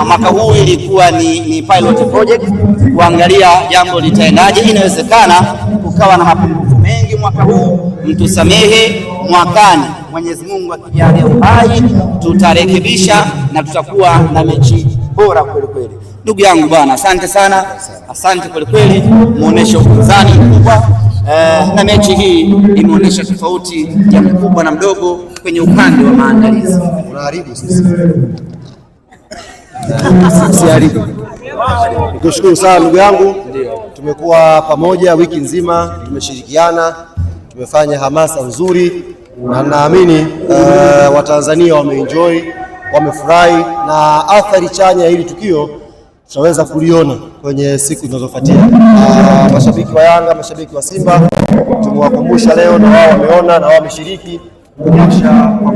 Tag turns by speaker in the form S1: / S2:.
S1: mwaka huu ilikuwa ni pilot project kuangalia jambo litaendaje. Inawezekana kukawa na mapungufu mengi mwaka huu, mtusamehe. Mwakani Mwenyezi Mungu akijalia uhai tutarekebisha na tutakuwa na mechi bora kweli kweli. Ndugu yangu bwana, asante sana, asante kweli kweli, muonesha upinzani mkubwa na mechi hii imeonyesha tofauti ya mkubwa na mdogo kwenye upande wa maandalizi.
S2: Unaharibu sisi. Siharibu. Nikushukuru sana ndugu yangu. Tumekuwa pamoja wiki nzima, tumeshirikiana, tumefanya hamasa nzuri na naamini Watanzania wameenjoy, wamefurahi na athari chanya ya hili tukio tutaweza kuliona kwenye siku zinazofuatia. Mashabiki wa Yanga, mashabiki wa Simba tumewakumbusha leo na wao wameona na wao wameshiriki kuonyesha kwa